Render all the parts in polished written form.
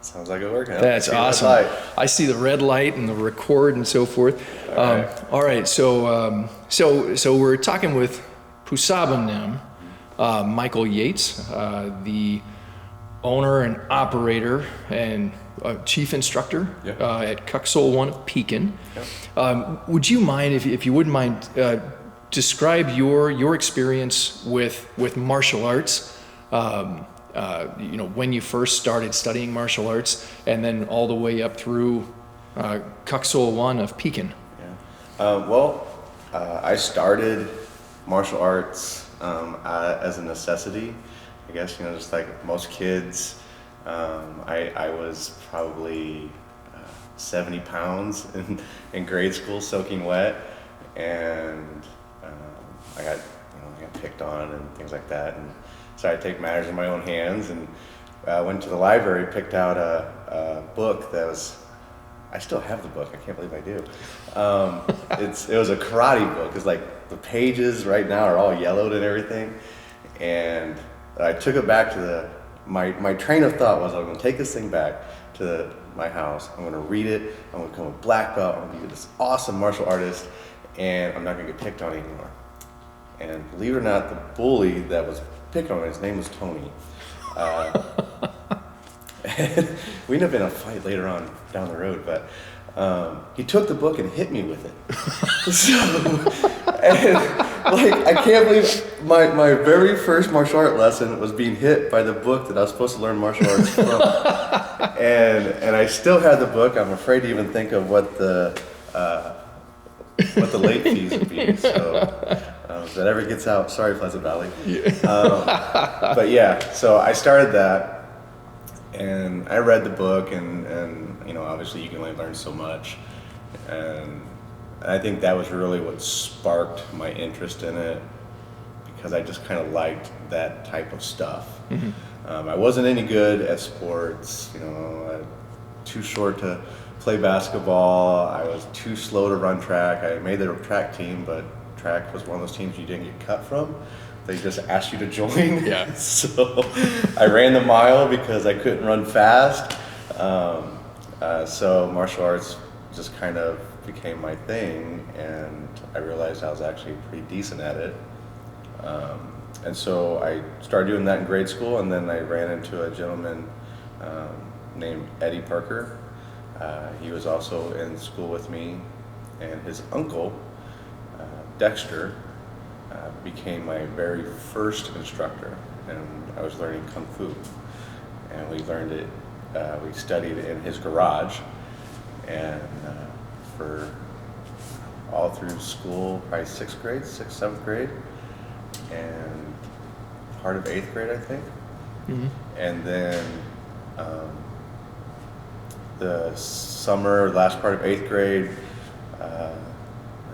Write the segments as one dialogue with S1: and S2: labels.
S1: Sounds like it worked. Huh?
S2: That's awesome. I see the red light and the record and so forth. All right. So we're talking with Pusabanim, Michael Yates, the owner and operator and chief instructor at Sool I of Pekin. Yep. Would you mind, if you wouldn't mind, describe your experience with martial arts? When you first started studying martial arts, and then all the way up through Sool I of Pekin.
S1: I started martial arts as a necessity. I guess, just like most kids. I was probably 70 pounds in grade school, soaking wet, and I got picked on and things like that, and so I take matters in my own hands, and went to the library, picked out a book that was, I still have the book, I can't believe I do. It was a karate book. It's like the pages right now are all yellowed and everything, and I took it back to my train of thought was, I'm going to take this thing back to my house, I'm going to read it, I'm going to become a black belt, I'm going to be this awesome martial artist, and I'm not going to get picked on anymore. And believe it or not, the bully that was picked on me, his name was Tony. And we ended up in a fight later on down the road, but he took the book and hit me with it. I can't believe my very first martial art lesson was being hit by the book that I was supposed to learn martial arts from. And I still had the book. I'm afraid to even think of what the late fees would be. So if that ever gets out, sorry, Pleasant Valley. But yeah, so I started that, and I read the book, and obviously you can only learn so much, and I think that was really what sparked my interest in it, because I just kind of liked that type of stuff. Mm-hmm. I wasn't any good at sports, too short to play basketball. I was too slow to run track. I made the track team, but track was one of those teams you didn't get cut from. They just asked you to join. Yeah. So I ran the mile because I couldn't run fast. So martial arts just kind of became my thing, and I realized I was actually pretty decent at it. And so I started doing that in grade school, and then I ran into a gentleman named Eddie Parker. He was also in school with me, and his uncle, Dexter, became my very first instructor, and I was learning Kung Fu. And we learned it, we studied in his garage, and for all through school, probably 7th grade, and part of 8th grade, I think. Mm-hmm. And then the summer, last part of 8th grade,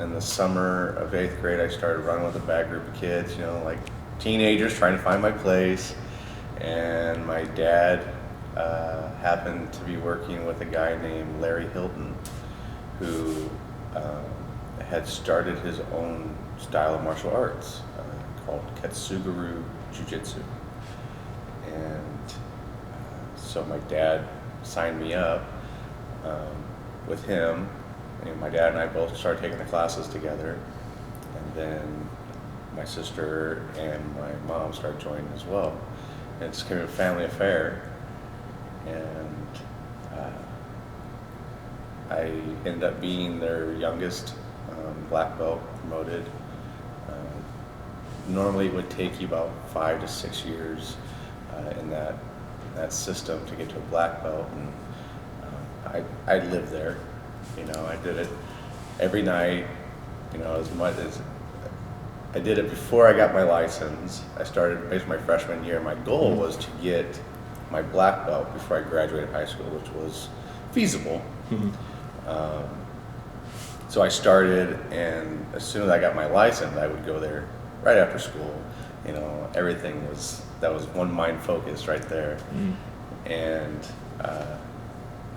S1: in the summer of 8th grade, I started running with a bad group of kids, like teenagers trying to find my place. And my dad happened to be working with a guy named Larry Hilton, who had started his own style of martial arts called Ketsuguru Jiu-Jitsu. And so my dad signed me up with him. And my dad and I both started taking the classes together, and then my sister and my mom started joining as well. And it just became a family affair, and I ended up being their youngest black belt promoted. Normally it would take you about 5 to 6 years in that system to get to a black belt, and I lived there. I did it every night, as much as I did it before I got my license. I started basically my freshman year. My goal was to get my black belt before I graduated high school, which was feasible. Mm-hmm. So I started, and as soon as I got my license, I would go there right after school. Everything that was one mind focus right there. Mm-hmm. And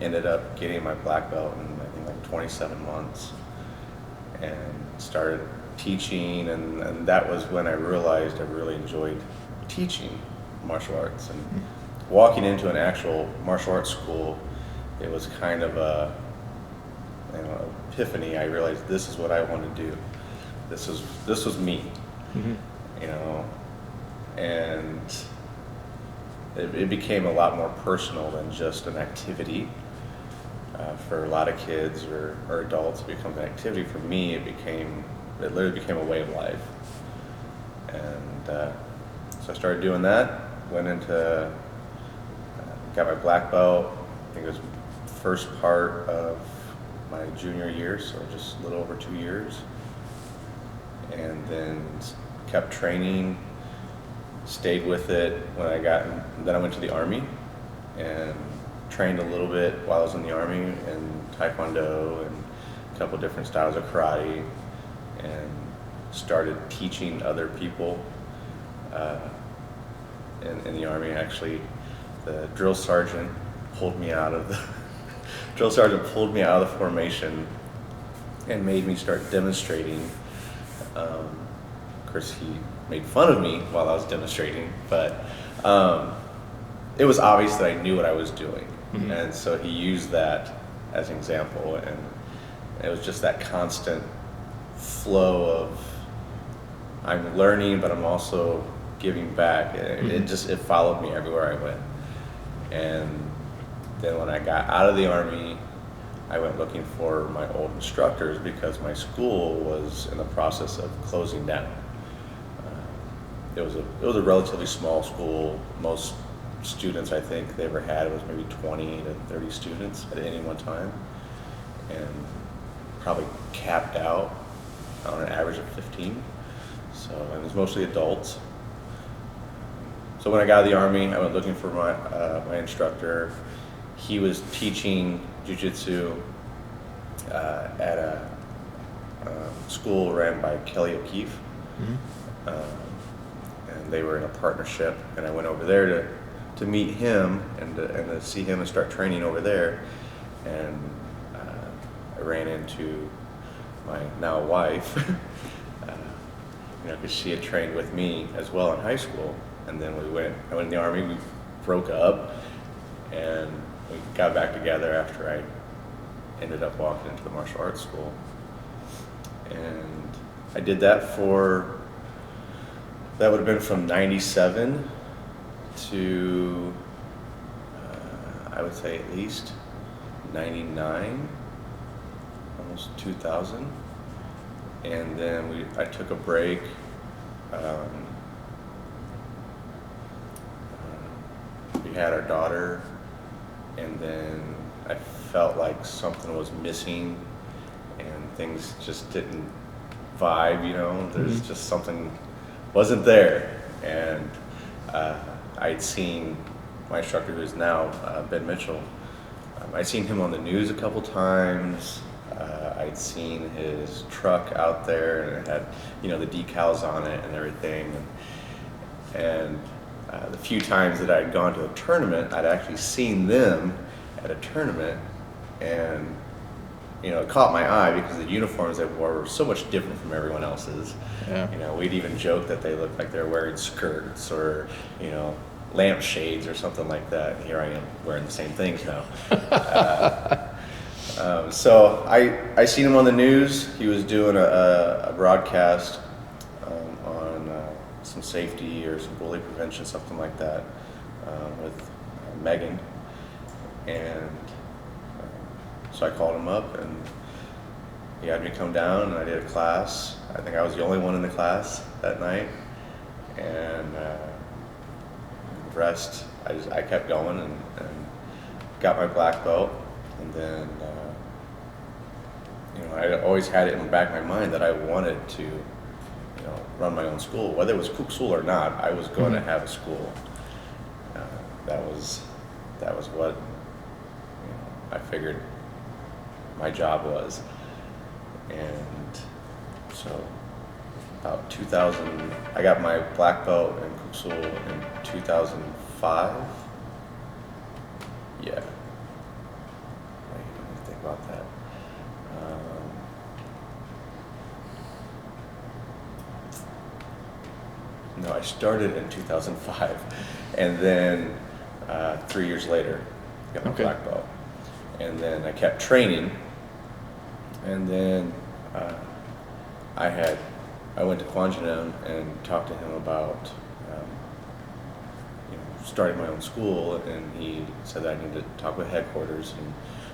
S1: ended up getting my black belt in, I think, like 27 months, and started teaching, and that was when I realized I really enjoyed teaching martial arts, and walking into an actual martial arts school, it was kind of a, epiphany. I realized this is what I want to do. This was me, and it became a lot more personal than just an activity. For a lot of kids or adults, it becomes an activity. For me, it literally became a way of life. And so I started doing that, got my black belt. I think it was first part of my junior year, so just a little over 2 years. And then kept training, stayed with it then I went to the Army and trained a little bit while I was in the Army in Taekwondo and a couple different styles of karate, and started teaching other people in the Army. Actually, the drill sergeant pulled me out of the formation and made me start demonstrating. Of course, he made fun of me while I was demonstrating, but it was obvious that I knew what I was doing. And so he used that as an example, and it was just that constant flow of I'm learning, but I'm also giving back. It followed me everywhere I went. And then when I got out of the Army, I went looking for my old instructors because my school was in the process of closing down. It was a relatively small school. Most students I think they ever had, it was maybe 20 to 30 students at any one time, and probably capped out on an average of 15. So it was mostly adults. So when I got out of the Army, I went looking for my instructor. He was teaching jiu-jitsu at a school ran by Kelly O'Keefe. And they were in a partnership, and I went over there to meet him and to see him and start training over there. And I ran into my now wife, because she had trained with me as well in high school. And then I went in the Army, we broke up, and we got back together after I ended up walking into the martial arts school. And I did that that would have been from 97 to, I would say at least 99, almost 2000. And then I took a break. We had our daughter, and then I felt like something was missing and things just didn't vibe, there's just something wasn't there. And I'd seen my instructor, who's now Ben Mitchell, I'd seen him on the news a couple times. I'd seen his truck out there, and it had, the decals on it and everything. And the few times that I'd gone to a tournament, I'd actually seen them at a tournament, and it caught my eye because the uniforms they wore were so much different from everyone else's. Yeah. We'd even joke that they looked like they were wearing skirts or, lampshades or something like that. And here I am wearing the same things now. So I seen him on the news. He was doing a broadcast on some safety or some bully prevention, something like that, with Megan. And so I called him up, and he had me come down, and I did a class. I think I was the only one in the class that night. And the rest, I kept going and got my black belt. And then, I always had it in the back of my mind that I wanted to, run my own school. Whether it was Sool or not, I was going to have a school. That was what I figured my job was. And so about 2000, I got my black belt in Sool in 2005. Yeah. Let me think about that. No, I started in 2005, and then 3 years later, got my
S2: Okay.
S1: black belt. And then I kept training, and then I went to Kwanjanam and talked to him about starting my own school, and he said that I needed to talk with headquarters and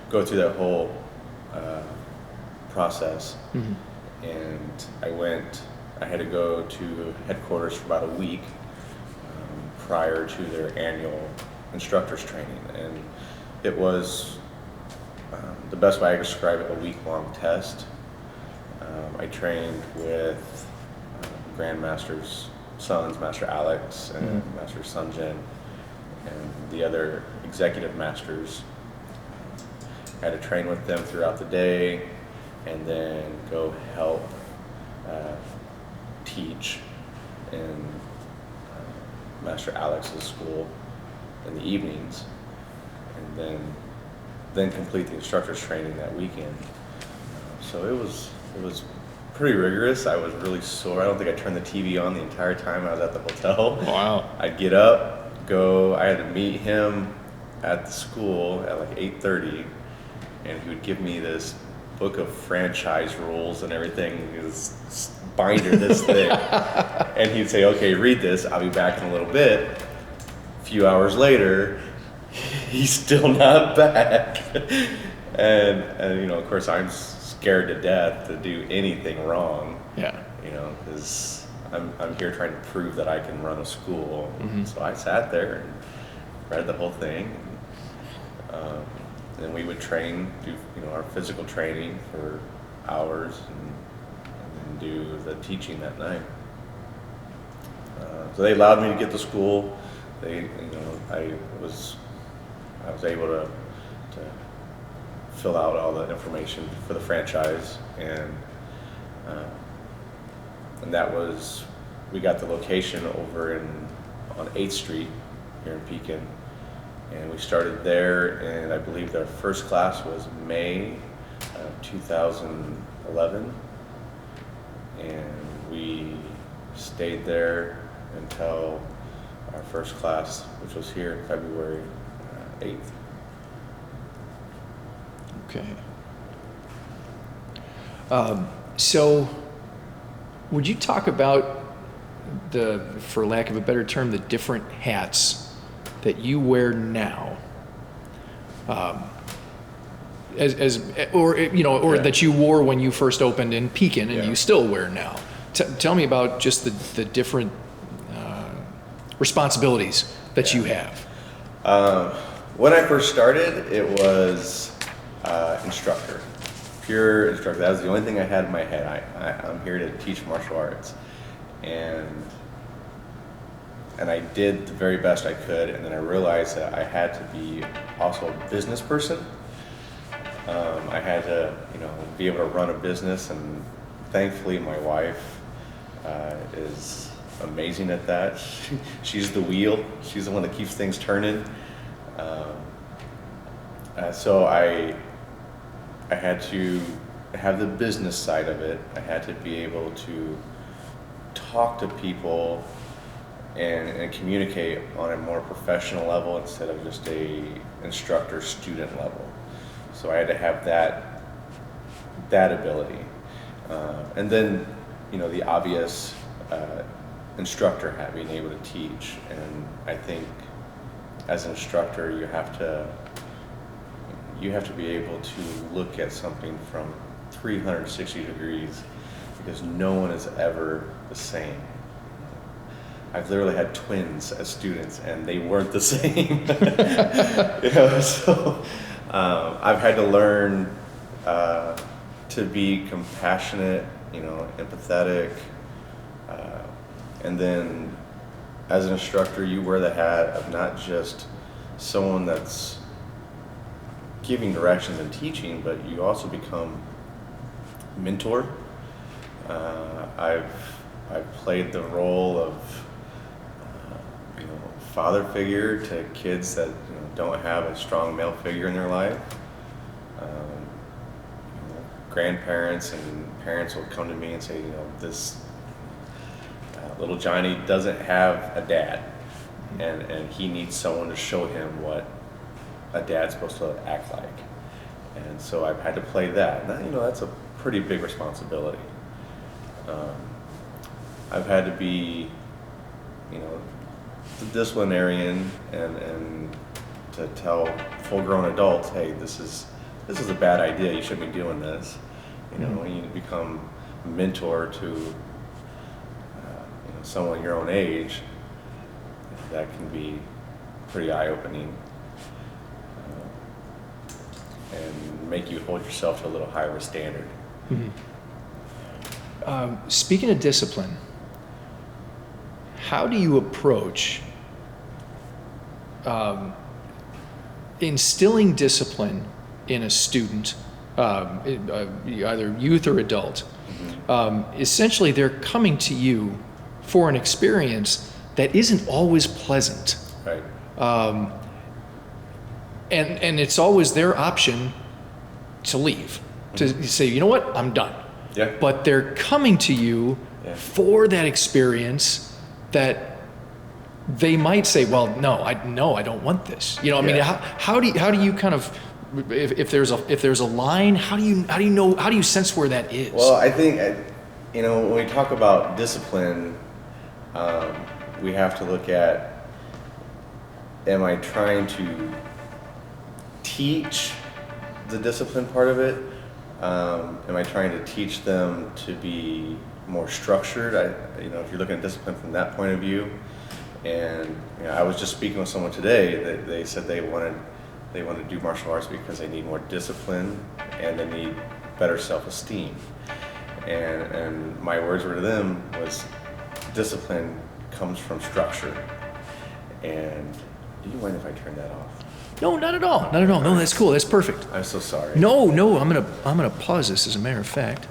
S1: go through that whole process.
S2: Mm-hmm.
S1: And I had to go to headquarters for about a week prior to their annual instructors training, and it was the best way I could describe it, a week-long test. I trained with Grandmaster's sons, Master Alex and
S2: Mm-hmm.
S1: Master Sunjin, and the other executive masters. I had to train with them throughout the day, and then go help teach in Master Alex's school in the evenings, and then complete the instructor's training that weekend. So it was pretty rigorous. I was really sore. I don't think I turned the TV on the entire time I was at the hotel.
S2: Wow.
S1: I'd get up, go. I had to meet him at the school at like 8:30, and he would give me this book of franchise rules and everything. This binder, this thing, and he'd say, "Okay, read this. I'll be back in a little bit." A few hours later, he's still not back, and of course, I'm scared to death to do anything wrong.
S2: Yeah.
S1: Because I'm here trying to prove that I can run a school.
S2: Mm-hmm.
S1: So I sat there and read the whole thing. And we would train, do our physical training for hours, and then do the teaching that night. So they allowed me to get to school. I was able to fill out all the information for the franchise, and that was, we got the location over on 8th Street here in Pekin, and we started there, and I believe their first class was May of 2011, and we stayed there until our first class, which was here February 8th.
S2: Okay. So, would you talk about for lack of a better term, the different hats that you wear now, or
S1: Yeah.
S2: that you wore when you first opened in Pekin and
S1: Yeah.
S2: you still wear now? Tell me about just the different responsibilities that you have.
S1: When I first started, it was instructor, pure instructor. That was the only thing I had in my head. I'm here to teach martial arts, and I did the very best I could. And then I realized that I had to be also a business person. I had to, be able to run a business, and thankfully my wife is amazing at that. She's the wheel. She's the one that keeps things turning. So I had to have the business side of it. I had to be able to talk to people and communicate on a more professional level instead of just a instructor-student level. So I had to have that ability. And then, the obvious instructor hat, being able to teach. And I think as an instructor, you have to be able to look at something from 360 degrees, because no one is ever the same. I've literally had twins as students, and they weren't the same. So I've had to learn to be compassionate, empathetic, and then as an instructor, you wear the hat of not just someone that's giving directions and teaching, but you also become mentor. I've played the role of father figure to kids that don't have a strong male figure in their life. Grandparents and parents will come to me and say, this little Johnny doesn't have a dad. and he needs someone to show him what a dad's supposed to act like. And so I've had to play that. Now, that's a pretty big responsibility. I've had to be, the disciplinarian and to tell full-grown adults, hey, this is a bad idea. You shouldn't be doing this. When you become a mentor to someone your own age, that can be pretty eye-opening and make you hold yourself to a little higher standard.
S2: Speaking of discipline, how do you approach instilling discipline in a student, either youth or adult? Essentially, they're coming to you for an experience that isn't always pleasant.
S1: Right.
S2: And it's always their option to leave, to say, you know what, I'm done.
S1: Yeah.
S2: But they're coming to you for that experience that they might say, well, no, I don't want this. I mean, how do you kind of, if there's a line, how do you sense where that is?
S1: Well, I think when we talk about discipline, we have to look at, am I trying to teach the discipline part of it? Am I trying to teach them to be more structured? If you're looking at discipline from that point of view, and I was just speaking with someone today that they said they want to do martial arts because they need more discipline and they need better self-esteem. And my words were to them was, discipline comes from structure. And do you mind if I turn that off?
S2: No, not at all. Not at all. No, that's cool. That's perfect.
S1: I'm so sorry.
S2: No, I'm gonna pause this as a matter of fact.